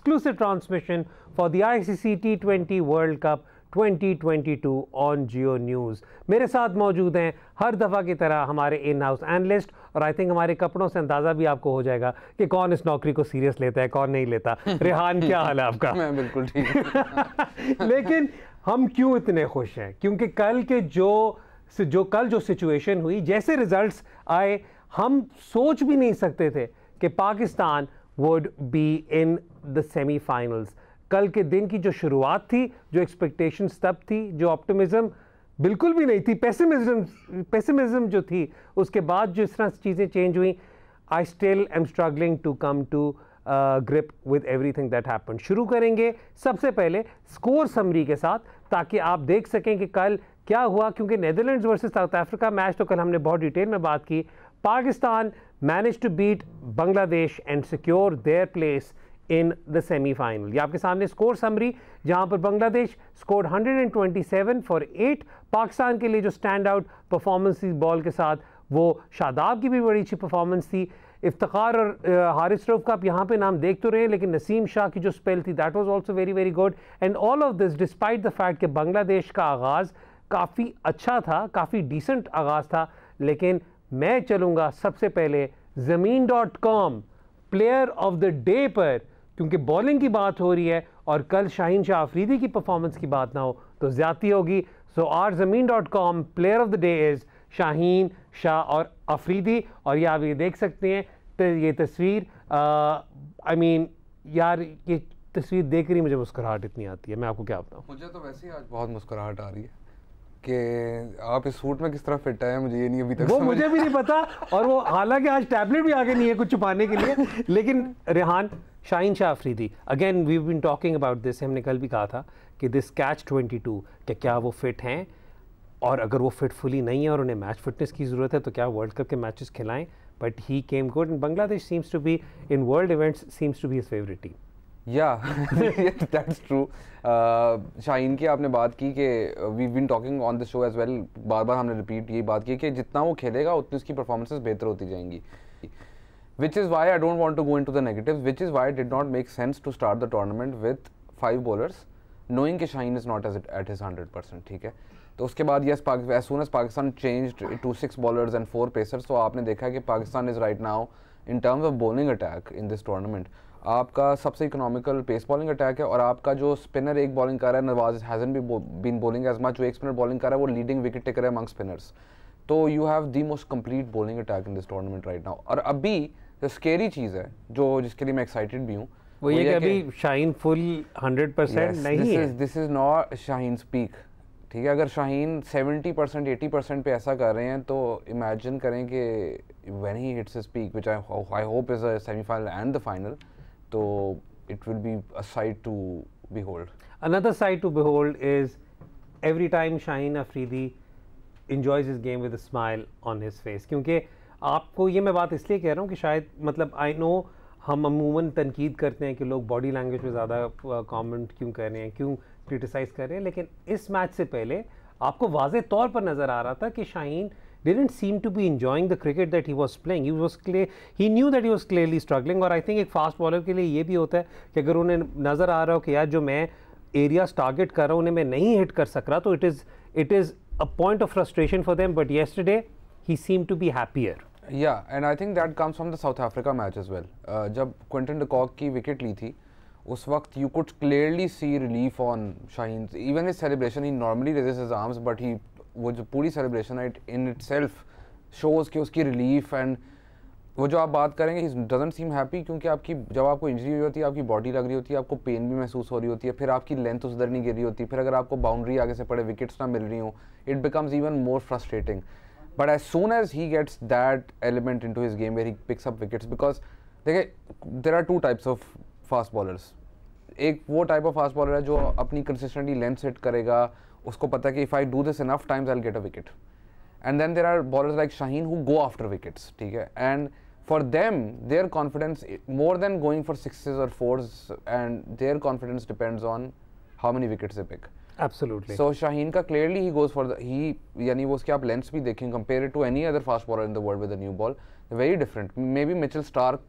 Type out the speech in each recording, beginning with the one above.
exclusive transmission for the ICC T20 World Cup 2022 on Geo News. मेरे साथ मौजूद हैं हर दफ़ा की तरह हमारे इन हाउस एनालिस्ट, और आई थिंक हमारे कपड़ों से अंदाज़ा भी आपको हो जाएगा कि कौन इस नौकरी को सीरियस लेता है, कौन नहीं लेता। रेहान, क्या हाल है आपका? मैं बिल्कुल ठीक। लेकिन हम क्यों इतने खुश हैं? क्योंकि कल के जो सिचुएशन हुई, जैसे रिजल्ट्स आए, हम सोच भी नहीं सकते थे कि Pakistan would be in the semifinals. कल के दिन की जो शुरुआत थी, जो एक्सपेक्टेशंस तब थी, जो ऑप्टिमिज्म बिल्कुल भी नहीं थी, पेसिमिज्म जो थी, उसके बाद जिस तरह चीज़ें चेंज हुई, I still am struggling to come to grip with everything that happened. शुरू करेंगे सबसे पहले स्कोर समरी के साथ, ताकि आप देख सकें कि कल क्या हुआ, क्योंकि Netherlands versus South Africa match तो कल हमने बहुत डिटेल में बात की। Pakistan manage to beat Bangladesh and secure their place in the semifinal. ये आपके सामने स्कोर समरी, जहां पर बांग्लादेश स्कोर्ड 127 फॉर 8। पाकिस्तान के लिए जो स्टैंड आउट परफॉर्मेंस थी बॉल के साथ, वो शादाब की भी बड़ी अच्छी परफॉर्मेंस थी। इफ्तिखार और हारिस रऊफ का आप यहाँ पे नाम देख तो रहे हैं, लेकिन नसीम शाह की जो स्पेल थी that was also very very good. And all of this despite the fact कि बांग्लादेश का आगाज़ काफ़ी अच्छा था, काफ़ी डिसेंट आगाज़ था। लेकिन मैं चलूँगा सबसे पहले ज़मीन.com प्लेयर ऑफ द डे पर, क्योंकि बॉलिंग की बात हो रही है और कल शाहीन शाह अफरीदी की परफॉर्मेंस की बात ना हो तो ज़्यादती होगी। So our Zameen.com player of the day is Shaheen Shah और अफरीदी। और ये आप ये देख सकते हैं, तो ये तस्वीर आई मीन यार, ये तस्वीर देख रही मुझे मुस्कुराहट इतनी आती है, मैं आपको क्या बताऊँ। मुझे तो वैसे ही आज बहुत मुस्कुराहट आ रही है कि आप इस सूट में किस तरह फिट है, मुझे ये नहीं अभी तक वो मुझे भी नहीं पता। और वो हालांकि आज टैबलेट भी आगे नहीं है कुछ छुपाने के लिए। लेकिन Rehan, Shaheen Shah Afridi, again we been talking about this, हमने कल भी कहा था कि दिस कैच 22 कि क्या वो फिट हैं, और अगर वो फिट फुली नहीं है और उन्हें मैच फिटनेस की ज़रूरत है तो क्या वर्ल्ड कप के मैचेस खिलाएं। But he came good and Bangladesh seems to be in world events, seems to be his favourite team. Yeah that's true. Shaheen की आपने बात की कि we been talking on the show as well, बार बार हमने रिपीट यही बात की कि जितना वो खेलेगा उतनी उसकी परफॉर्मेंसेस बेहतर होती जाएंगी, which is why I don't want to go into the negatives, which is why it did not make sense to start the tournament with 5 bowlers, knowing कि Shaheen is not at his 100%, ठीक है। तो उसके बाद yes, as soon as Pakistan changed to 6 bowlers and 4 pacers, तो आपने देखा कि Pakistan is right now in terms of bowling attack in this tournament, आपका सबसे इकोनॉमिकल पेस बॉलिंग अटैक है, और आपका जो स्पिनर एक बॉलिंग कर रहा है, Nawaz hasn't been bowling as much, जो एक स्पिनर बॉलिंग कर रहा है वो लीडिंग विकेट टेकर है अमंग स्पिनर्स। तो you have the most complete bowling attack in this tournament right now. और अभी जो स्केरी चीज़ है, जो जिसके लिए मैं एक्साइटेड भी हूँ, वो ये कि अभी शाहीन फुल 100% नहीं है। This is not Shaheen speak, ठीक है। अगर शाहीन 70% 80% पे ऐसा कर रहे हैं तो इमेजिन करें कि when he hits his peak, which I hope is a semifinal and the final, तो it will be a sight to behold. Another sight to behold is every time Shaheen Afridi enjoys his game with a smile on his face. क्योंकि आपको ये मैं बात इसलिए कह रहा हूँ कि शायद मतलब आई नो हम अमूमन तनकीद करते हैं कि लोग बॉडी लैंग्वेज पे ज़्यादा कमेंट क्यों कर रहे हैं, क्यों क्रिटिसाइज़ कर रहे हैं, लेकिन इस मैच से पहले आपको वाज़े तौर पर नज़र आ रहा था कि Shaheen didn't seem to be enjoying the cricket that he was playing. He knew that he was clearly struggling. और I think एक फास्ट बॉलर के लिए ये भी होता है कि अगर उन्हें नज़र आ रहा हो कि यार जो मैं एरियाज टारगेट कर रहा हूँ उन्हें मैं नहीं हिट कर सक रहा, तो it is a point of frustration for them. But yesterday he seemed to be happier. Yeah, and I think that comes from the South Africa match as well. जब क्विंटन डी कॉक की wicket ली थी, उस वक्त you could clearly see relief on Shaheen. Even his celebration, he normally raises his arms, but वो जो पूरी celebration है in itself shows कि उसकी रिलीफ, एंड वो जो आप बात करेंगे ही डजंट सीम हैप्पी, क्योंकि आपकी जब आपको इंजरी हुई होती है, आपकी बॉडी लग रही होती है, आपको पेन भी महसूस हो रही होती है, फिर आपकी लेंथ उधर नहीं गिर रही होती, फिर अगर आपको बाउंड्री आगे से पड़े, विकेट्स ना मिल रही हो, it becomes even more frustrating. But as soon as he gets that element into his game where he picks up wickets, because देखिए there are 2 types of fast bowlers. एक वो टाइप ऑफ फास्ट बॉलर है जो अपनी consistently length set करेगा, उसको पता है कि if I do this enough times I will get a wicket, and then there are bowlers like Shaheen who go after wickets, ठीक है। And for them their confidence more than going for 6s or 4s, and their confidence depends on how many wickets they pick. Absolutely. So Shaheen का clearly he goes for the यानी वो उसके आप lengths भी देखें compare it to any other fast bowler in the world with a new ball, very different. Maybe Mitchell Starc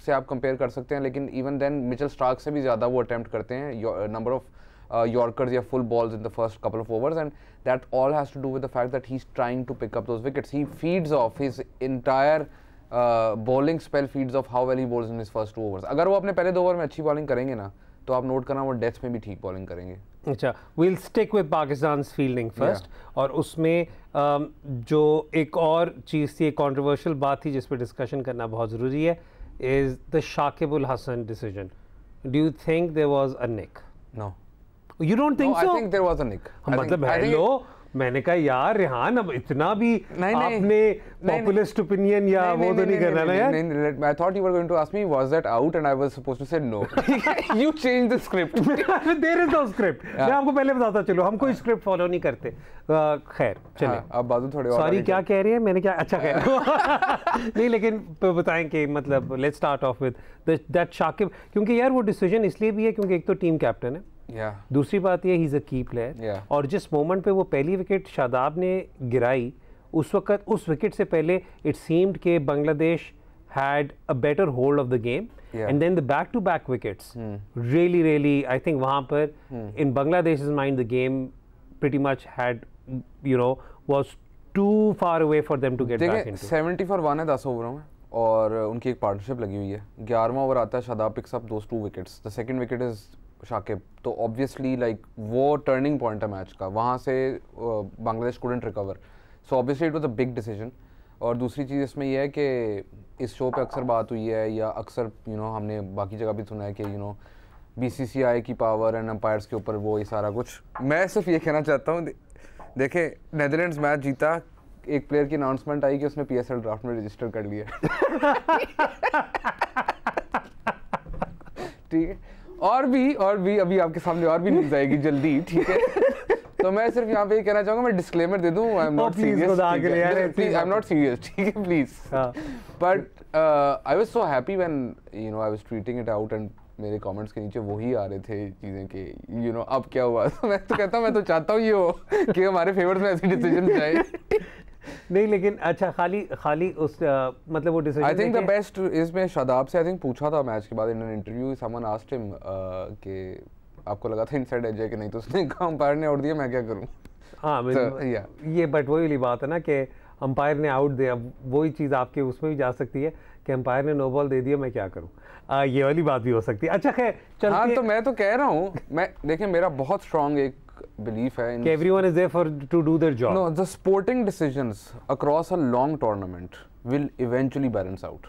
से आप compare कर सकते हैं, लेकिन इवन देन मिचेल स्टार्क से भी ज़्यादा वो अटेम्प्ट करते हैं नंबर ऑफ Yorkers या full balls in the first couple of overs, and that all has to do with the fact that he's trying to pick up those wickets. He feeds off his entire bowling spell, feeds off how well he bowls in his first 2 overs. अगर वो अपने पहले 2 over में अच्छी bowling करेंगे ना, तो आप नोट करना वो डेथ्स में भी ठीक बॉलिंग करेंगे. अच्छा, we'll stick with Pakistan's fielding first. और उसमें जो एक और चीज़ थी, एक controversial बात थी जिस पर डिस्कशन करना बहुत ज़रूरी है, is the Shakib Al Hasan decision. Do you think there was a nick? No. You don't think so? I think there was a nick. मतलब हेलो, मैंने कहा यार रेहान अब इतना भी आपने populist opinion या वो तो नहीं करना ना यार. I thought you were going to ask me was that out and I was supposed to say no. You changed the script. There is no script. मैं आपको पहले बताता चलो, हम कोई स्क्रिप्ट फॉलो नहीं करते. खैर चले. अब बाजू थोड़े और. सॉरी क्या कह रही है, मैंने क्या अच्छा कह नहीं, लेकिन बताएं कि मतलब let's start of with that Shakib, क्योंकि यार वो डिसीजन इसलिए भी है क्योंकि एक तो टीम कैप्टन है, दूसरी बात ये ही इज़ अ की प्लेयर, और जिस मोमेंट पे वो पहली विकेट शादाब ने गिराई उस वक्त, उस विकेट से पहले इट सीम्ड कि Bangladesh had a better hold of the game, and then the back to back wickets really I think वहाँ पर in Bangladesh mind the game pretty much had was too far away for them to get back into. 70 for 1 है 10 ओवरों में, और उनकी एक partnership लगी हुई है. 11वां ओवर आता है, Shadab picks up those 2 wickets, the second wicket is Shakib. तो ऑब्वियसली लाइक वो टर्निंग पॉइंट है मैच का, वहाँ से Bangladesh couldn't recover, so obviously it was a big decision. और दूसरी चीज़ इसमें यह है कि इस शो पे अक्सर बात हुई है, या अक्सर हमने बाकी जगह भी सुना है कि BCCI की पावर एंड अंपायर्स के ऊपर वो ये सारा कुछ. मैं सिर्फ ये कहना चाहता हूँ, देखें नेदरलैंड्स मैच जीता, एक प्लेयर की अनाउंसमेंट आई कि उसने PSL ड्राफ्ट में रजिस्टर कर लिया. ठीक है, और भी अभी आपके सामने और भी न्यूज़ आएगी जल्दी, ठीक है. तो मैं सिर्फ यहाँ पे ये कहना चाहूँगा, मैं डिस्क्लेमर दे दूँ, I am not serious, I am not serious, ठीक है please. But I was so happy when I was tweeting it out, and मेरे कमेंट्स के नीचे वही आ रहे थे चीज़ें कि अब क्या हुआ. मैं तो कहता हूँ, मैं तो चाहता हूँ ये हो कि हमारे फेवर्स में ऐसे डिसीजन जाए. नहीं लेकिन अच्छा, खाली उस मतलब वो decision I think the best इसमें शादाब से आई थिंक पूछा था मैच के बाद in an interview, someone asked him कि आपको लगा था इनसाइड एज है कि नहीं, तो उसने कहा अंपायर ने आउट दिया, मैं क्या करूं. हाँ ये बट वही वाली बात है ना कि अंपायर ने आउट दिया, वही चीज़ आपके उसमें भी जा सकती है कि अंपायर ने नो बॉल दे दिया, मैं क्या करूं. ये वाली बात भी हो सकती है. अच्छा खैर चल. हाँ तो मैं तो कह रहा हूँ, मैं देखिए मेरा बहुत स्ट्रॉन्ग एक belief है in everyone is there to do their job. No, the sporting decisions across a long tournament will eventually balance out.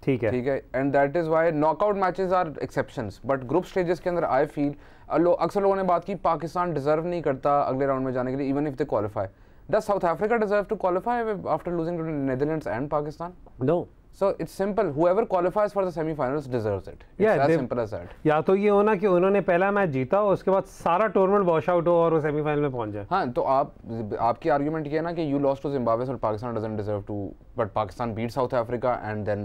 ठीक है, and that is why knockout matches are exceptions, but group stages के अंदर I feel अक्सर लोगों ने बात की Pakistan deserve नहीं करता अगले राउंड में जाने के लिए, even if they qualify. Does South Africa deserve to qualify after losing to Netherlands and Pakistan? No. So it's simple. Whoever qualifies for the semi-finals deserves it. It's as simple as that. या तो ये होना कि उन्होंने पहला match जीता और उसके बाद सारा टूर्नामेंट वॉश आउट हो और वो सेमीफाइनल में पहुंच जाए. हाँ तो आपकी आर्गुमेंट ये है ना कि you lost to Zimbabwe, so Pakistan doesn't deserve to, but Pakistan beat South Africa and then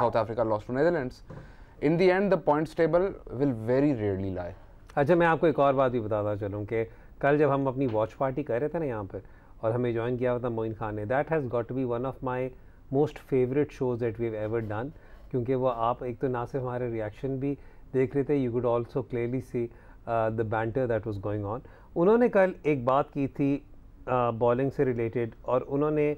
South Africa lost to Netherlands. In the end, the points table will very rarely lie. अच्छा मैं आपको एक और बात भी बताता चलूँ कि कल जब हम अपनी वॉच पार्टी कर रहे थे ना यहाँ पर, और हमें ज्वाइन किया था मोइन खान ने, that has got to be one of my most favourite shows that we have ever done, क्योंकि वो आप एक तो ना सिर्फ हमारे रिएक्शन भी देख रहे थे, you could also clearly see the banter that was going on. उन्होंने कल एक बात की थी बॉलिंग से रिलेटेड, और उन्होंने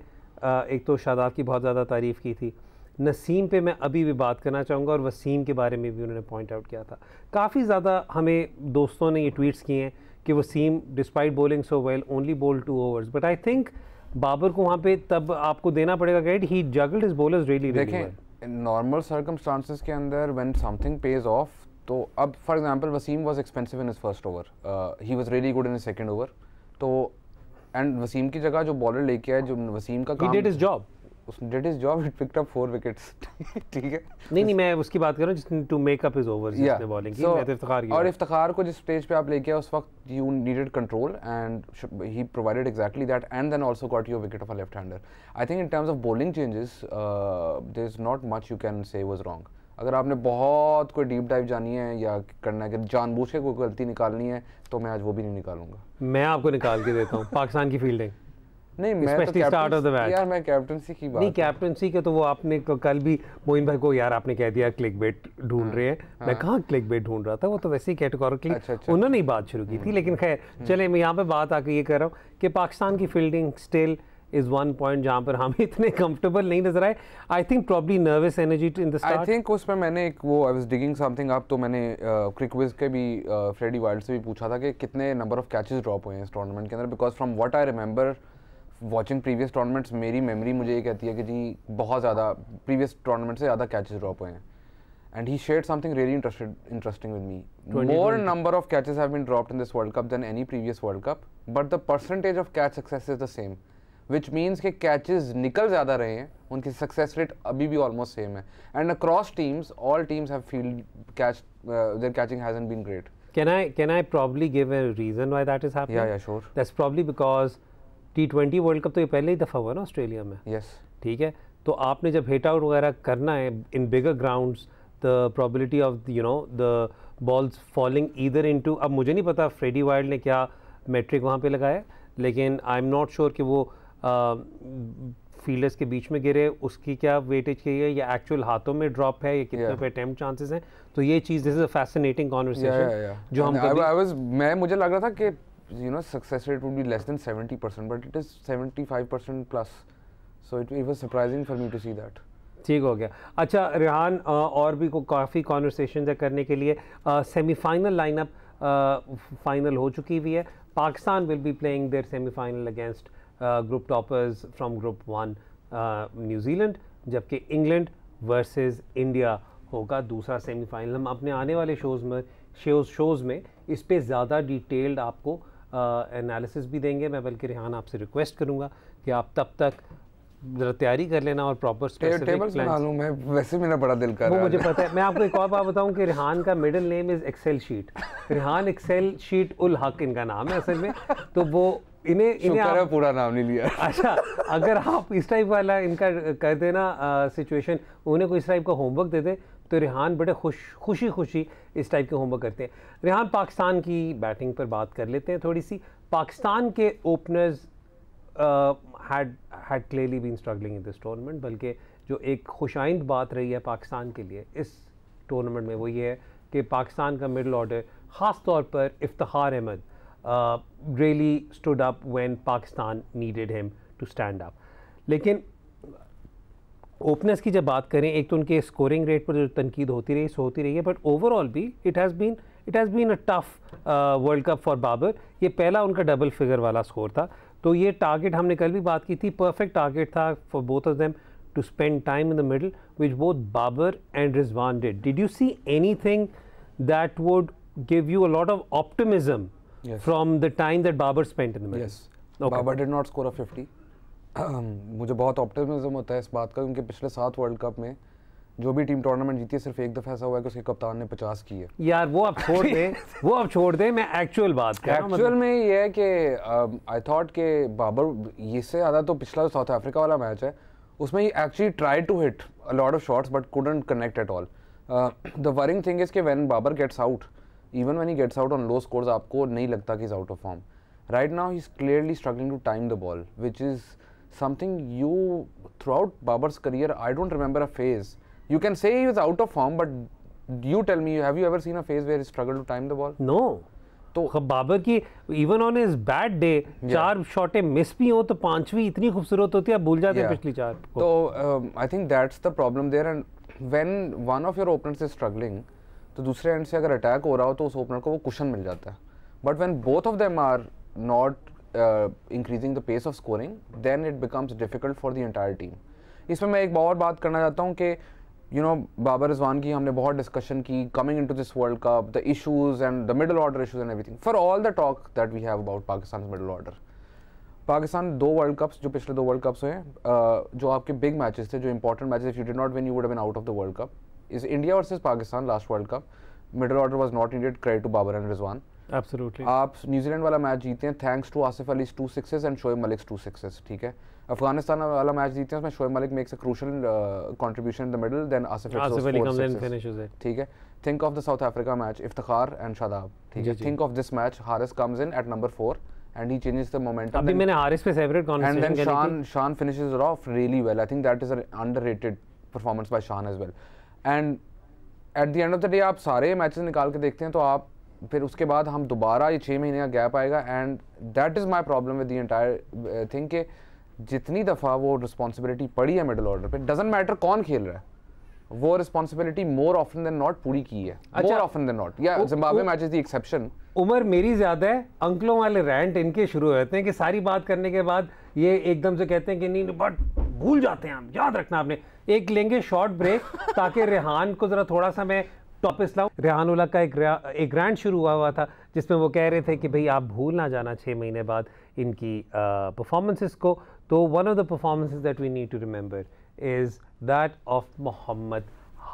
एक तो शादाब की बहुत ज़्यादा तारीफ़ की थी. नसीम पे मैं अभी भी बात करना चाहूँगा, और वसीम के बारे में भी उन्होंने पॉइंट आउट किया था. काफ़ी ज़्यादा हमें दोस्तों ने ये ट्वीट्स किए हैं कि Wasim despite bowling so well only bowl 2 overs, but I think Babar को वहाँ पे तब आपको देना पड़ेगा credit, he juggled his bowlers really well. देखें नॉर्मल सर्कमस्टांसेस के अंदर व्हेन समथिंग पेज ऑफ, तो अब for example Wasim was expensive in his first over, he was really good in his second over, तो एंड वसीम की जगह जो बॉलर लेके आए, जो वसीम का काम, he did his job. उसने did his job, it picked up 4 wickets. ठीक है, नहीं मैं उसकी बात कर रहा हूँ जिसने to make up his overs, जिसने बॉलिंग की. मैं तो इफ्तिखार की, और इफ्तिखार को जिस स्टेज पे आप लेके आए उस वक्त you needed control and he provided exactly that, and then also got your wicket of a left hander. I think in terms of bowling changes there is not much you can say was wrong. अगर आपने बहुत कोई deep dive जानी है या करना है कि जानबूझ के कोई गलती निकालनी है, तो मैं आज वो भी नहीं निकालूंगा. मैं आपको निकाल के देता हूँ. पाकिस्तान की फील्डिंग नहीं, मैं specially start of the match. यार मैं कैप्टनसी की बात नहीं, कैप्टनसी के तो वो आपने कल भी मोइन भाई को यार आपने कह दिया क्लिक बेट ढूंढ रहे हैं, मैं कहाँ क्लिक बेट ढूंढ रहा था, वो तो वैसे ही कैटेगोरिकली उन्होंने ही बात शुरू की थी। लेकिन खैर चले, मैं यहाँ पे बात आके ये कर रहा हूँ कि पाकिस्तान की fielding still is one point जहाँ पर हम इतने कंफर्टेबल नहीं नजर आए। I think probably nervous energy in the start. I think उसमें मैंने एक वो I was digging something up, तो मैंने क्रिक विज के भी फ्रेडी वाइल्ड से भी पूछा था कि कितने नंबर ऑफ कैचेस ड्रॉप हुए हैं इस टूर्नामेंट के अंदर, because from what I remember watching previous tournaments, मेरी मेमोरी मुझे ये कहती है कि जी बहुत ज़्यादा प्रीवियस टूर्नामेंट से ज़्यादा कैचेस ड्रॉप हुए हैं। And he shared something really interesting with me. More number of catches have been dropped in this World Cup than any previous World Cup, but the percentage of catch success is the same, which means कि catches निकल ज़्यादा रहे हैं, उनकी success rate अभी भी almost same है. And across teams, all teams have their catching hasn't been great. Can I probably give a reason why that is happening? Yeah, sure. That's probably because T20 World Cup तो ये पहले ही दफ़ा हुआ ना Australia में। Yes. ठीक है, तो आपने जब हिट आउट वगैरह करना है in bigger grounds, the probability of the balls falling either into, अब मुझे नहीं पता फ्रेडी वाइल्ड ने क्या मेट्रिक वहाँ पे लगाया, लेकिन आई एम नॉट श्योर कि वो फील्डर्स के बीच में गिरे, उसकी क्या वेटेज की है, या एक्चुअल हाथों में ड्रॉप है, या कितने पे अटेम्प्ट चांसेस हैं। तो ये चीज़, this is a fascinating conversation जो हम मुझे लग रहा था कि success rate would be less than 70%, but it is 75% plus, so it was surprising for me to see that. ठीक हो गया। अच्छा रेहान, और भी काफ़ी कॉन्वर्सेशन है करने के लिए। सेमीफाइनल लाइनअप फाइनल हो चुकी हुई है। Pakistan will be playing their semifinal against group toppers from group 1 New Zealand, जबकि इंग्लैंड वर्सेस इंडिया होगा दूसरा सेमीफाइनल। हम अपने आने वाले शोज़ में इस पे ज़्यादा डिटेल्ड आपको एनालिसिस भी देंगे। मैं बल्कि रेहान आपसे रिक्वेस्ट करूँगा कि आप तब तक जरा तैयारी कर लेना और प्रॉपर स्पेसिफिक बना लूं। मैं वैसे मेरा बड़ा दिल कर रहा है, वो मुझे पता है। मैं आपको एक और बात बताऊं कि रेहान का middle name is Excel sheet. Rehan Excel sheet ul Haq इनका नाम है असल में। तो वो इन्हें आप पूरा नाम नहीं लिया। अच्छा, अगर आप इस टाइप वाला इनका कर देना सिचुएशन, उन्हें कोई इस टाइप का होमवर्क दे दे, तो रेहान बड़े खुशी इस टाइप के होमवर्क करते हैं। रेहान, पाकिस्तान की बैटिंग पर बात कर लेते हैं थोड़ी सी। पाकिस्तान के openers had clearly been struggling in this tournament, बल्कि जो एक खुशाइंद बात रही है पाकिस्तान के लिए इस टूर्नामेंट में वो ये है कि पाकिस्तान का मिडल ऑर्डर, ख़ास तौर पर Iftikhar Ahmed, really stood up when Pakistan needed him to stand up. लेकिन ओपनर्स की जब बात करें, एक तो उनके स्कोरिंग रेट पर जो तनकीद होती रही है, बट ओवरऑल भी it has been a tough world cup for Babar. ये पहला उनका डबल फिगर वाला स्कोर था, तो ये टारगेट हमने कल भी बात की थी, परफेक्ट टारगेट था for both of them to spend time in the middle, which both Babar and Rizwan did. Did you see anything that would give you a lot of optimism from the time that Babar spent in the middle? Yes, Babar did not score a 50। मुझे बहुत optimism होता है इस बात का, क्योंकि पिछले 7 world cup में जो भी टीम टूर्नामेंट जीती है, सिर्फ एक दफा ऐसा हुआ है कि उसके कप्तान ने 50 की है। यार वो आप छोड़ दें, मैं एक्चुअल बात कर रहा हूं। एक्चुअल में ये है कि आई थॉट कि बाबर, इससे ज़्यादा तो पिछला जो साउथ अफ्रीका वाला मैच है उसमें ही actually try to hit a lot of shots but couldn't connect at all. The worrying thing is कि when Babar gets out, even when he gets out on low scores, आपको नहीं लगता कि is out of form. Right now he is clearly struggling to time the ball, which is something you through out Babar's career, I don't remember a phase. You can say he was out of form, but you tell me, have you ever seen a phase where he struggled to time the ball? No. तो बाबर की even on his bad day 4 शॉटें miss भी हो तो 5वीं इतनी खूबसूरत होती है, आप भूल जाते हैं पिछली 4 को। तो I think that's the problem there, and when one of your openers is struggling, तो दूसरे एंड से अगर अटैक हो रहा हो तो उस ओपनर को वो कुशन मिल जाता है। But when both of them are not increasing the pace of scoring, then it becomes difficult for the entire team. इसमें मैं एक और बात करना चाहता हूँ कि बाबर रिजवान की हमने बहुत डिस्कशन की coming into this world cup, the issues and the middle order issues and everything. For all the talk that we have about Pakistan middle order, Pakistan 2 world cups, जो पिछले 2 वर्ल्ड कप्स हुए, जो आपके बिग मैचेस थे, जो important matches, if you did not win you would have been out of the world cup, is India versus Pakistan last world cup. Middle order was not needed, credit to Babar and Rizwan. Absolutely. आप New Zealand वाला मैच जीते हैं thanks to Asif Ali's 2 sixes and Shoaib Malik's 2 sixes, ठीक है। अफगानिस्तान वाला मैच जीते हैं, उसमें Shoaib Malik makes a crucial contribution in the middle, then Asif Ali comes and finishes it, ठीक है। Think of the South Africa match, Iftikhar and Shadab, ठीक है। Think of this match, Haris comes in at number 4 and he changes the momentum. अभी मैंने हारिस पे separate conversation and then Shan finishes it off really well. I think that is an underrated performance by Shan as well. And at the end of the day आप सारे matches निकाल के देखते हैं तो आप फिर उसके बाद हम दोबारा ये 6 महीने का गैप आएगा, and that is my problem with the entire thing कि जितनी दफ़ा वो रिस्पॉन्सिबिलिटी पड़ी है मिडिल ऑर्डर पे, डजेंट मैटर कौन खेल रहा है, वो responsibility more often than not पूरी की है, मोर ऑफन देन नॉट। या Zimbabwe match is the exception. उम्र मेरी ज़्यादा है, अंकलों वाले रैंट इनके शुरू होते हैं कि सारी बात करने के बाद ये एकदम से कहते हैं कि नहीं बट भूल जाते हैं हम, याद रखना आपने। एक लेंगे शॉर्ट ब्रेक ताकि रेहान को ज़रा थोड़ा सा मैं टॉपिस लाऊं। रेहान उल्लाह का एक रैंट शुरू हुआ था जिसमें वो कह रहे थे कि भाई आप भूल ना जाना 6 महीने बाद इनकी परफॉर्मेंसेस को। तो one of the performances that we need to remember is that of Mohammad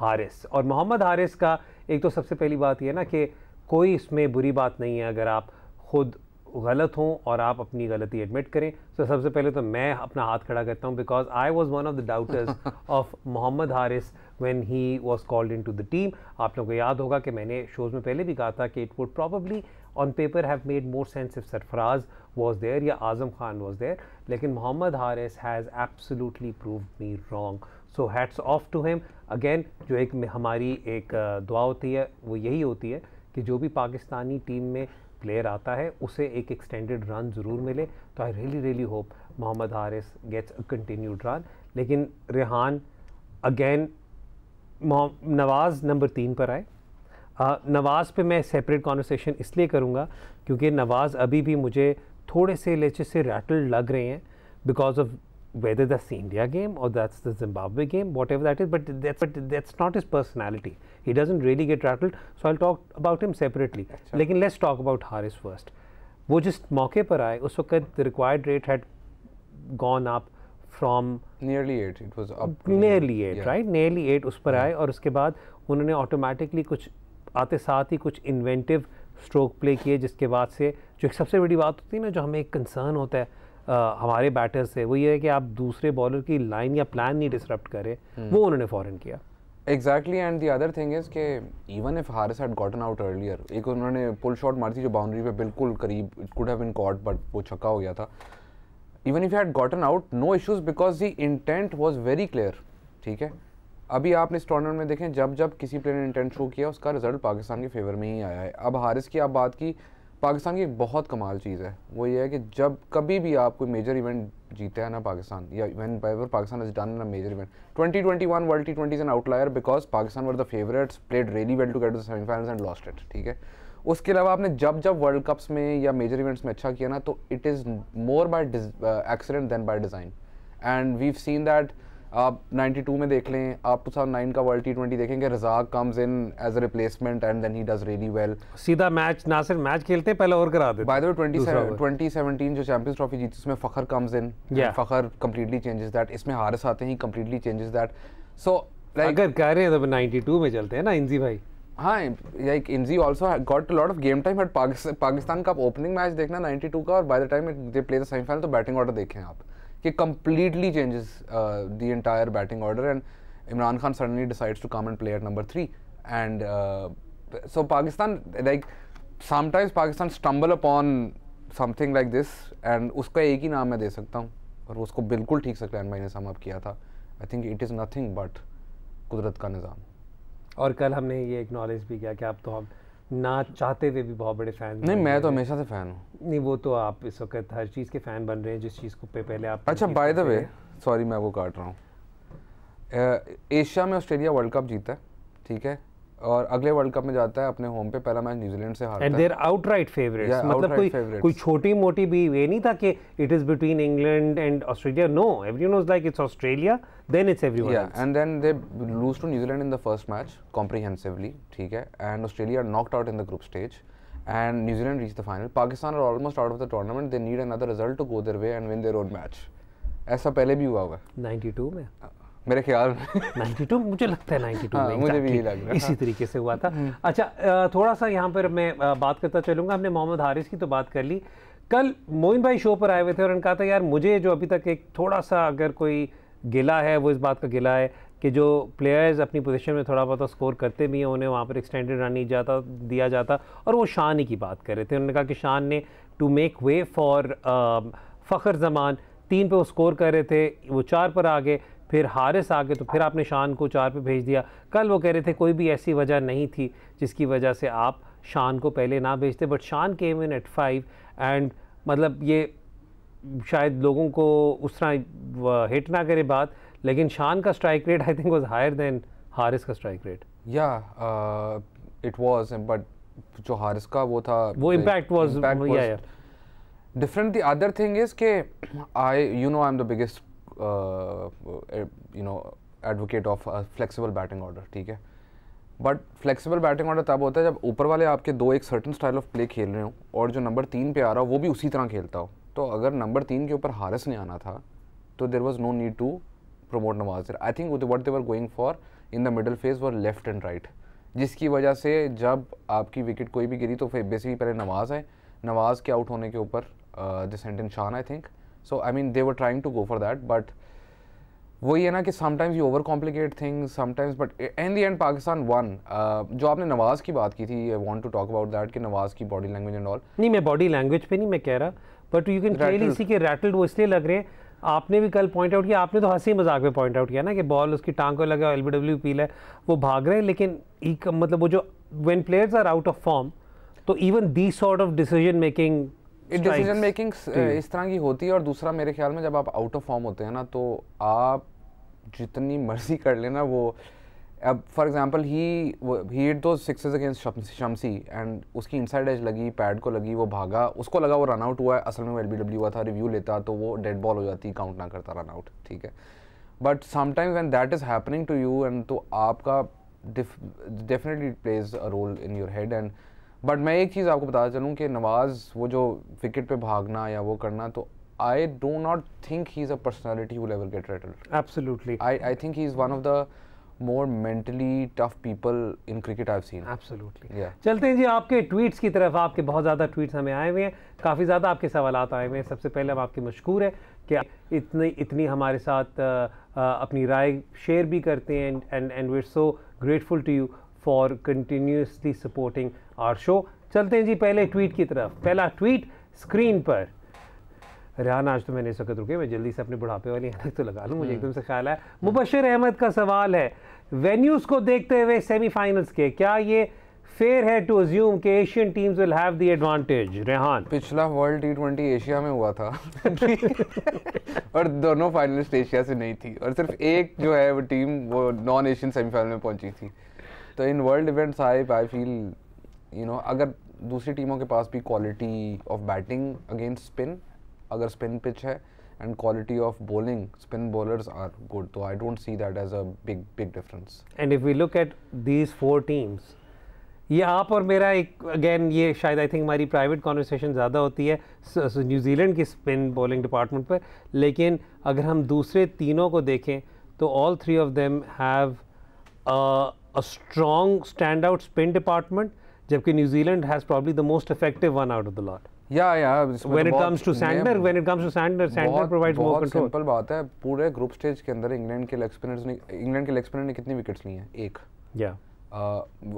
Haris. और मोहम्मद हारिस का एक तो सबसे पहली बात यह ना कि कोई इसमें बुरी बात नहीं है अगर आप खुद गलत हों और आप अपनी गलती एडमिट करें। तो सबसे पहले तो मैं अपना हाथ खड़ा करता हूं because I was one of the doubters of Mohammad Haris when he was called into the team. आप लोगों को याद होगा कि मैंने शोज़ में पहले भी कहा था कि it would probably on paper have made more sense if Sarfaraz was there या आज़म खान was there, लेकिन Mohammad Haris has absolutely proved me wrong. So hats off to him. Again जो एक हमारी एक दुआ होती है वो यही होती है कि जो भी पाकिस्तानी टीम में प्लेयर आता है उसे एक एक्सटेंडेड रन ज़रूर मिले। तो I really hope Mohammad Haris gets a continued run. लेकिन रेहान अगेन, नवाज़ नंबर 3 पर आए। नवाज़ पे मैं सेपरेट कॉन्वर्सेशन इसलिए करूँगा क्योंकि नवाज़ अभी भी मुझे थोड़े से लेचे से रैटल लग रहे हैं because of whether that's the India game or that's the Zimbabwe game, whatever that is, but that's not his personality. He doesn't really get rattled, so I'll talk about him separately. लेकिन let's talk about Haris first. वो जिस मौके पर आए उस वक्त the required rate had gone up from nearly 8, it was up nearly 8, yeah. Right? Nearly 8 उस पर आए और उसके बाद उन्होंने ऑटोमेटिकली कुछ आते साथ ही कुछ इन्वेंटिव स्ट्रोक प्ले किए, जिसके बाद से जो एक सबसे बड़ी बात होती है ना, जो हमें एक कंसर्न होता है हमारे बैटर्स से, वो ये है कि आप दूसरे बॉलर की लाइन या प्लान नहीं डिसरप्ट करें, वो उन्होंने फ़ौरन किया। Exactly, and the other thing is कि even if Haris had gotten out earlier, एक उन्होंने पुल शॉट मारी थी जो बाउंड्री पे बिल्कुल करीब, it could have been caught but वो छक्का हो गया था। Even if had gotten out, no issues because the intent was very clear. ठीक है, अभी आपने इस टूर्नामेंट में देखें जब जब किसी प्लेयर ने इंटेंट शो किया उसका रिजल्ट पाकिस्तान के फेवर में ही आया है। अब हारिस की आप बात की, पाकिस्तान की एक बहुत कमाल चीज़ है, वो ये है कि जब कभी भी आप कोई मेजर इवेंट जीते हैं ना पाकिस्तान, या whenever Pakistan has done a major event, 2021 world T20 is an outlier because Pakistan were the favourites, played really well to get to the semifinals and lost it. ठीक है, उसके अलावा आपने जब जब वर्ल्ड कप्स में या मेजर इवेंट्स में अच्छा किया ना, तो it is more by accident than by design, and we seen that. आप 92 में देख लें, आप 2009 का वर्ल्ड T20 देखेंगे, Razzaq comes in as a replacement and then he does really well. सीधा मैच, ना सिर्फ मैच खेलते पहले और करा देते। बाय द वे 2017 जो चैंपियंस ट्रॉफी जीती उसमें Fakhar comes in, Fakhar completely changes that, इसमें हारिस आते ही completely changes that. So like अगर कह रहे हैं तो 92 में चलते हैं ना इंजी भाई। हाँ, लाइक इंजी also got a lot of game time, but Pakistan का ओपनिंग मैच देखना 92 का, और by the time they play the semifinal तो बैटिंग ऑर्डर देखें आप कि completely changes the entire batting order, and Imran Khan suddenly decides to come and play at number 3, and so Pakistan, like sometimes Pakistan stumble upon something like this, and उसका एक ही नाम मैं दे सकता हूँ और उसको बिल्कुल ठीक से क्लैन भाई ने सम अप किया था। I think it is nothing but कुदरत का निज़ाम। और कल हमने ये एक्नॉलेज भी किया कि आप तो हम ना चाहते हुए भी बहुत बड़े फैन नहीं, मैं तो हमेशा से फ़ैन हूँ। नहीं, वो तो आप इस वक्त हर चीज़ के फ़ैन बन रहे हैं जिस चीज़ को पहले आप। अच्छा, बाय द वे, सॉरी मैं वो काट रहा हूँ, एशिया में ऑस्ट्रेलिया वर्ल्ड कप जीता है, ठीक है, और अगले वर्ल्ड कप में जाता है अपने होम पे, पहला मैच न्यूजीलैंड से हारता है, एंड देयर आउटराइट फेवरेट्स, मतलब कोई छोटी मोटी भी ये नहीं था कि it is between England and Australia. No, everyone was like it's Australia, then it's everyone else, and then they lose to New Zealand in the first match comprehensively. ठीक है, and Australia knocked out in the group stage and New Zealand reach the final. Pakistan are almost out of the tournament, they need another result to go their way and win their own match. ऐसा पहले भी हुआ होगा 92 में, मेरे ख्याल में 92, मुझे लगता है 92 में मुझे भी यही लग रहा है, इसी तरीके से हुआ था। अच्छा, थोड़ा सा यहाँ पर मैं बात करता चलूँगा। हमने मोहम्मद हारिस की तो बात कर ली। कल मोइन भाई शो पर आए हुए थे और उन्होंने कहा था यार मुझे जो अभी तक एक थोड़ा सा अगर कोई गिला है वो इस बात का गिला है कि जो प्लेयर्स अपनी पोजीशन में थोड़ा बहुत स्कोर करते भी हैं उन्हें वहाँ पर एक्सटेंडेड रन नहीं दिया जाता, और वो शान ही की बात कर रहे थे। उन्होंने कहा कि शान ने to make way for Fakhar Zaman. 3 पे वो स्कोर कर रहे थे, वो 4 पर आ गए, फिर हारिस आ गए, तो फिर आपने शान को 4 पे भेज दिया। कल वो कह रहे थे कोई भी ऐसी वजह नहीं थी जिसकी वजह से आप शान को पहले ना भेजते, बट शान केम इन एट 5 एंड मतलब ये शायद लोगों को उस तरह हिट ना करे बात, लेकिन शान का strike rate I think was higher than Haris का स्ट्राइक रेट। या इट वाज, बट जो हारिस का वो था, वो impact was different. The other thing is कि I'm the biggest advocate of a flexible batting order, ठीक है, बट फ्लेक्सिबल बैटिंग ऑर्डर तब होता है जब ऊपर वाले आपके 2 एक सर्टन स्टाइल ऑफ प्ले खेल रहे हो और जो नंबर 3 पे आ रहा हो वो भी उसी तरह खेलता हो। तो अगर नंबर 3 के ऊपर हारिस ने आना था तो there was no need to promote Nawaz. I think what they were going for in the middle phase were left and right, जिसकी वजह से जब आपकी विकेट कोई भी गिरी तो फिर बेसिकली पहले नवाज आए, नवाज के आउट होने के ऊपर दे sent in Shan I think. So I mean they were trying to go for that, but वही है ना कि sometimes you over complicate things sometimes, but in the end Pakistan won. जो आपने नवाज की बात की थी, I want to talk about that कि नवाज की बॉडी लैंग्वेज एंड ऑल। नहीं, मैं बॉडी लैंग्वेज पे नहीं मैं कह रहा, but you can clearly see के रैटल्ड वो इसलिए लग रहे हैं। आपने भी कल पॉइंट आउट किया, आपने तो हंसी मजाक में पॉइंट आउट किया ना कि बॉल उसकी टांग को लगा, एलबीडब्ल्यू पील है, वो भाग रहे हैं, लेकिन मतलब वो जो when players are out of form तो even these sort of decision making इस तरह की होती है। और दूसरा मेरे ख्याल में जब आप आउट ऑफ फॉर्म होते हैं ना तो आप जितनी मर्जी कर लेना वो, अब फॉर एग्जांपल ही हिट दो 6 अगेंस्ट शमसी एंड उसकी इनसाइड एज लगी, पैड को लगी, वो भागा, उसको लगा वो रन आउट हुआ है, असल में वो एलबीडब्ल्यू हुआ था, रिव्यू लेता तो वो डेड बॉल हो जाती, काउंट ना करता रन आउट, ठीक है। But sometimes when that is happening to you and तो आपका definitely it plays a role in your head and but मैं एक चीज़ आपको बताना चलूँ कि नवाज वो जो विकेट पे भागना या वो करना, तो I do not think he's a personality who will ever get rattled. Absolutely. I think he's one of the more mentally tough people in cricket I've seen. Absolutely. Yeah. चलते हैं जी आपके ट्वीट्स की तरफ। आपके बहुत ज़्यादा ट्वीट्स हमें आए हुए हैं, काफ़ी ज़्यादा आपके सवालात आए हुए हैं। सबसे पहले हम आपके मशकूर है कि इतनी हमारे साथ अपनी राय शेयर भी करते हैं and we are so grateful to you for continuously supporting our show. चलते हैं जी पहले ट्वीट की तरफ। पहला ट्वीट स्क्रीन पर। रेहान आज तो मैंने इस वक्त रुके, मैं जल्दी से अपने बुढ़ापे वाली हरकत तो लगा लूँ, मुझे एकदम से ख्याल है। मुबशर अहमद का सवाल है, वेन्यूज़ को देखते हुए सेमीफाइनल्स के क्या ये फेयर है टू अज्यूम कि Asian teams will have the advantage? Rehan, पिछला वर्ल्ड T20 एशिया में हुआ था और दोनों फाइनलिस्ट एशिया से नहीं थी और सिर्फ एक जो है वो टीम वो नॉन एशियन सेमीफाइनल में पहुंची थी। तो इन वर्ल्ड इवेंट्स आई फील अगर दूसरी टीमों के पास भी quality of batting against spin, अगर स्पिन पिच है and quality of bowling, spin bowlers are good, so I don't see that as a big difference. And if we look at these 4 teams, ये आप और मेरा एक again ये शायद I think हमारी प्राइवेट कॉन्वर्सेशन ज़्यादा होती है न्यूजीलैंड की स्पिन बॉलिंग डिपार्टमेंट पर, लेकिन अगर हम दूसरे तीनों को देखें तो all 3 of them have a strong standout spin department, जबकि New Zealand has probably the most effective one out of the lot. When it comes to Sandner provides more control. Simple बात है, पूरे ग्रुप स्टेज के अंदर England के leg spinner ने कितनी wickets ली हैं? एक।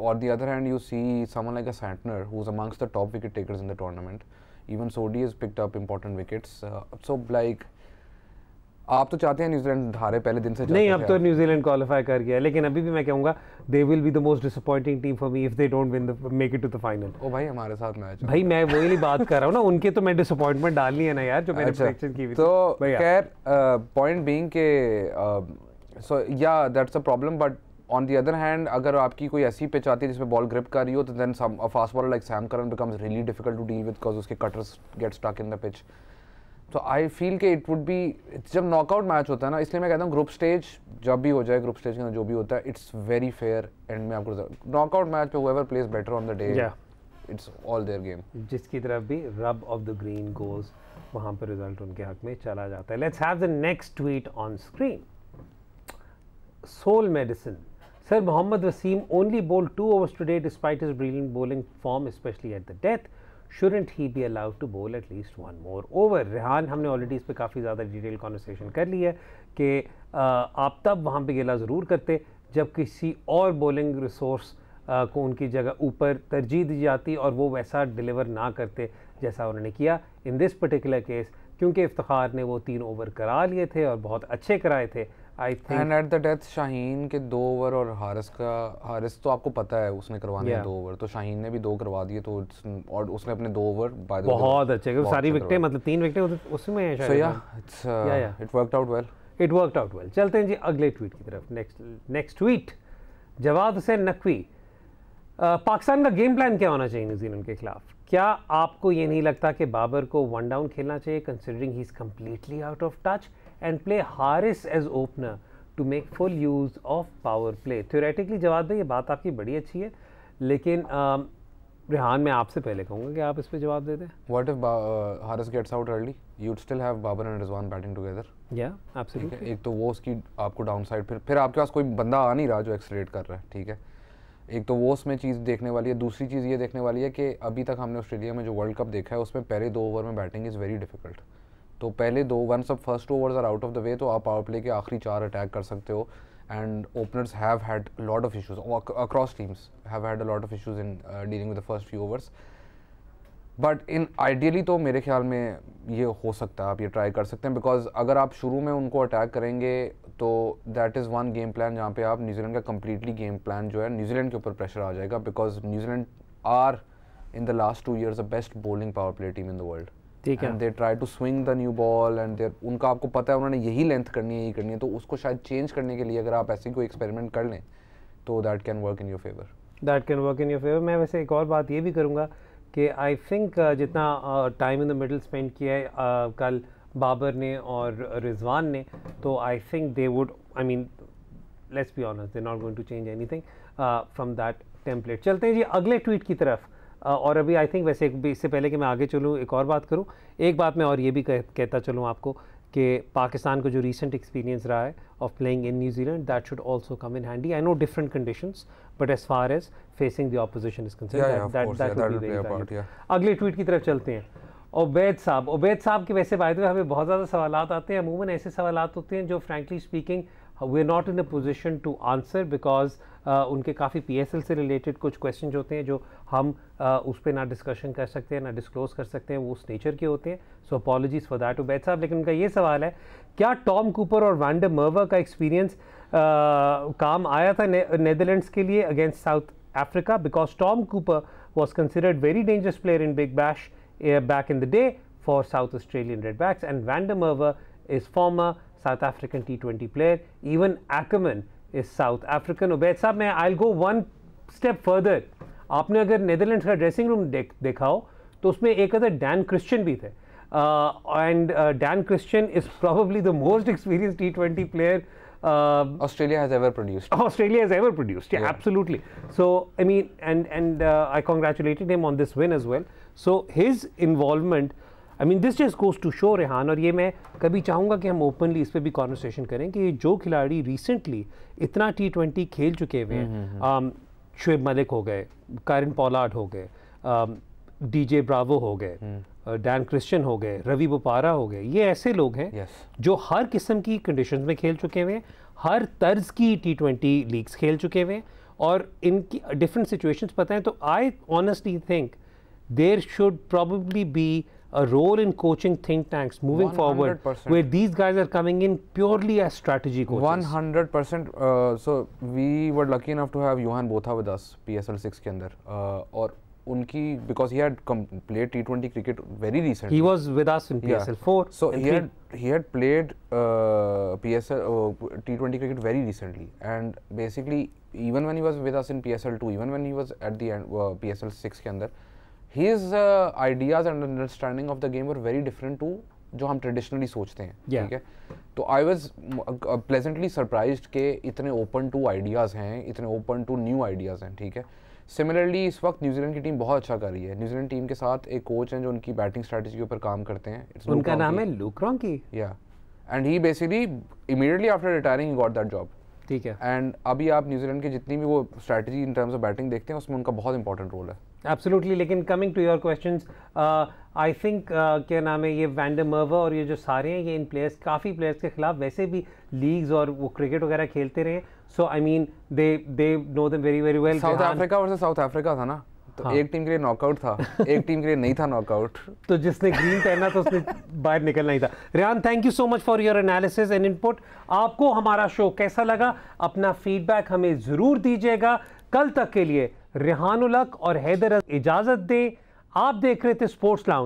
On the other hand, you see someone like a Santner, who's amongst the top wicket takers in the tournament. Even Sodhi has picked up important wickets. So like, आप तो चाहते हैं New Zealand हारे पहले दिन से? नहीं, अब तो न्यूजीलैंड क्वालिफाई कर गया, लेकिन अभी भी मैं कहूँगा they will be the most disappointing team for me if they don't win the make it to the final. ओ भाई हमारे साथ मैच, भाई मैं वही नहीं बात कर रहा हूँ ना, उनके तो मैं डिसअपॉइंटमेंट डालनी है ना यार, जो मैंने प्रेडिक्शन की हुई। तो खैर पॉइंट बीइंग के सो या that's a problem, but on the other hand अगर आपकी कोई ऐसी पिच आती है जिसमें बॉल ग्रिप कर रही हो तो then a fast bowler like Sam Curran becomes really difficult to deal with because उसके cutters get stuck in the pitch. तो आई फील कि इट वुड बी, जब नॉकआउट मैच होता है ना, इसलिए मैं कहता हूँ ग्रुप स्टेज जब भी हो जाए, ग्रुप स्टेज के अंदर जो भी होता है इट्स वेरी फेयर एंड में आपको नॉकआउट मैच पे whoever plays better on the day, it's all their game. जिसकी तरफ भी rub off the green goes वहाँ पर रिजल्ट उनके हक में चला जाता है। Let's have the next tweet on screen. Soul medicine, sir Mohammad Wasim only bowled 2 overs today despite his brilliant bowling form especially at the death. Shouldn't he be allowed to bowl at least 1 more over? Rehan, हमने already इस पर काफ़ी ज़्यादा detail conversation कर ली है कि आप तब वहाँ पे गिला ज़रूर करते जब किसी और बॉलिंग रिसोर्स को उनकी जगह ऊपर तरजीह दी जाती और वो वैसा डिलीवर ना करते जैसा उन्होंने किया इन दिस पर्टिकुलर केस, क्योंकि इफ्तिखार ने वो 3 ओवर करा लिए थे और बहुत अच्छे कराए थे। I think and at the death Shaheen के 2 ओवर और हारिस तो आपको पता है उसने करवाने हैं 2 ओवर, तो शाहीन ने भी 2 करवा दिए, तो और उसने अपने 2 ओवर बाय द बहुत अच्छे, सारी विकेटें मतलब 3 विकेटें उसमें हैं शायद। सो या it worked out well, it worked out well. चलते हैं जी अगले ट्वीट की तरफ। नेक्स्ट ट्वीट, जवाद हुसैन नकवी, पाकिस्तान का गेम प्लान क्या होना चाहिए न्यूजीलैंड के खिलाफ? क्या आपको ये नहीं लगता कि बाबर को 1 डाउन खेलना चाहिए considering he is completely out of touch, and play Haris as opener to make full use of power play? Theoretically जवाब भाई ये बात आपकी बड़ी अच्छी है, लेकिन रेहान मैं आपसे पहले कहूँगा कि आप इस पर जवाब दे दें। What if Haris gets out early, you would still have Babar and Rizwan batting together. या एब्सोल्युटली। एक तो वो उसकी आपको डाउन साइड, फिर आपके पास कोई बंदा आ नहीं रहा जो एक्सलेट कर रहा है, ठीक है। एक तो वो उसमें चीज़ देखने वाली है, दूसरी चीज़ ये देखने वाली है कि अभी तक हमने ऑस्ट्रेलिया में जो वर्ल्ड कप देखा है उसमें पहले 2 ओवर में बैटिंग इज़ वेरी डिफिकल्ट। तो पहले 2 वंस अब first 2 overs are out of the way, तो आप पावर प्ले के आखिरी 4 अटैक कर सकते हो। And openers have had lot of issues across teams, have had a lot of issues in dealing with the first few overs. But in ideally तो मेरे ख्याल में ये हो सकता है, आप ये ट्राई कर सकते हैं, बिकॉज अगर आप शुरू में उनको अटैक करेंगे तो that is one game plan जहाँ पे आप न्यूजीलैंड का कम्प्लीटली गेम प्लान जो है न्यूजीलैंड के ऊपर प्रेशर आ जाएगा, because New Zealand are in the last 2 years the best bowling power play team in the world. ठीक है, and they try to swing the new ball and their उनका आपको पता है उन्होंने यही लेंथ करनी है, यही करनी है, तो उसको शायद चेंज करने के लिए अगर आप ऐसी कोई एक्सपेरिमेंट कर लें तो that can work in your favour. That can work in your favour. मैं वैसे एक और बात ये भी करूँगा कि आई थिंक जितना time in the middle spend किया है कल बाबर ने और रिजवान ने, तो I think they would, I mean let's be honest, they not going to change anything from that template. चलते हैं जी अगले ट्वीट की तरफ। और अभी आई थिंक वैसे इससे पहले कि मैं आगे चलूँ एक और बात करूँ, एक बात मैं और ये भी कहता चलूँ आपको कि पाकिस्तान को जो रीसेंट एक्सपीरियंस रहा है of playing in New Zealand, that should also come in handy. I know different conditions, but as far as facing the opposition is concerned, that would be very valuable. अगले ट्वीट की तरफ चलते हैं। उबैद साहब के वैसे बाय द वे हमें बहुत ज़्यादा सवालात आते हैं, अमूमन ऐसे सवालात होते हैं जो frankly speaking we are not in a position to answer, because उनके काफ़ी PSL से रिलेटेड कुछ क्वेश्चन होते हैं जो हम उस पर ना डिस्कशन कर सकते हैं ना डिस्क्लोज कर सकते हैं, वो उस नेचर के होते हैं, सो अपॉलॉजीज़ फॉर दैट उबैद साहब। लेकिन उनका ये सवाल है, क्या टॉम कूपर और वैन डर मर्वे का एक्सपीरियंस काम आया था नेदरलैंड्स के लिए against south Africa? Because Tom Cooper was considered very dangerous player in big bash back in the day for South Australian Redbacks, and Van der Merwe is former South African T20 player. Even Ackerman is South African. Ubaid साहब, मैं I'll go one step further. आपने अगर Netherlands का dressing room देखा हो तो उसमें एक अदर डैन क्रिश्चियन भी थे, and Dan Christian is probably the most experienced T20 player Australia has ever produced. Australia has ever produced, yeah, absolutely. So I mean, and I congratulated him on this win as well. So his involvement, I mean, this just goes to show, Rehan, और ये मैं कभी चाहूँगा कि हम openly इस पर भी कॉन्वर्सेशन करें कि जो खिलाड़ी रिसेंटली इतना T20 खेल चुके हुए हैं, शुएब मलिक हो गए, कारिन पोलार्ड हो गए, DJ ब्रावो हो गए, डैन क्रिश्चियन हो गए, रवि बोपारा हो गए, ये ऐसे लोग हैं जो हर किस्म की कंडीशंस में खेल चुके हुए हैं, हर तर्ज की T20 लीग्स खेल चुके हुए हैं और इनकी डिफरेंट सिचुएशंस पता हैं। तो I honestly think there should probably be a role in coaching think tanks moving 100%. forward where these guys are coming in purely as strategy coaches. 100%. So we were lucky enough to have Johan Botha with us PSL 6 के अंदर, और उनकी, because he had played T20 cricket very recently. He was with us in PSL 4. So he had played T20 cricket very recently, and basically even when he was with us in PSL 2, even when he was at the end PSL 6 के अंदर, his ideas and understanding of the game were very different to जो हम traditionally सोचते हैं, ठीक है। तो I was pleasantly surprised के इतने ओपन टू आइडियाज़ हैं, इतने ओपन टू न्यू आइडियाज़ हैं, ठीक है। सिमिलरली इस वक्त न्यूजीलैंड की टीम बहुत अच्छा कर रही है। न्यूजीलैंड टीम के साथ एक कोच हैं जो उनकी बैटिंग स्ट्रैटेजी के ऊपर काम करते हैं, उनका नाम है लुक रॉन्की, या, and he basically immediately after retiring he got that job. ठीक है। एंड अभी आप न्यूजीलैंड की जितनी भी वो strategy in terms of batting देखते हैं उसमें उनका बहुत इंपॉर्टेंट रोल है। एब्सोल्युटली। लेकिन coming to your questions, I think क्या नाम है, ये वैन डर मर्वे और ये जो सारे हैं, ये इन प्लेयर्स, काफ़ी प्लेयर्स के खिलाफ वैसे भी लीग्स और वो क्रिकेट वगैरह खेलते रहे, so I mean they know them very very well. South Africa versus South Africa था ना, तो हाँ। एक टीम के लिए नॉकआउट था, एक टीम के लिए नहीं था नॉकआउट। तो जिसने ग्रीन पहना तो उसने बाहर निकलना ही था। Rehan, thank you so much for your analysis and input. आपको हमारा शो कैसा लगा, अपना फीडबैक हमें ज़रूर दीजिएगा। कल तक के लिए रेहान उल हक और हैदर इजाज़त दें। आप देख रहे थे स्पोर्ट्स लाउंज।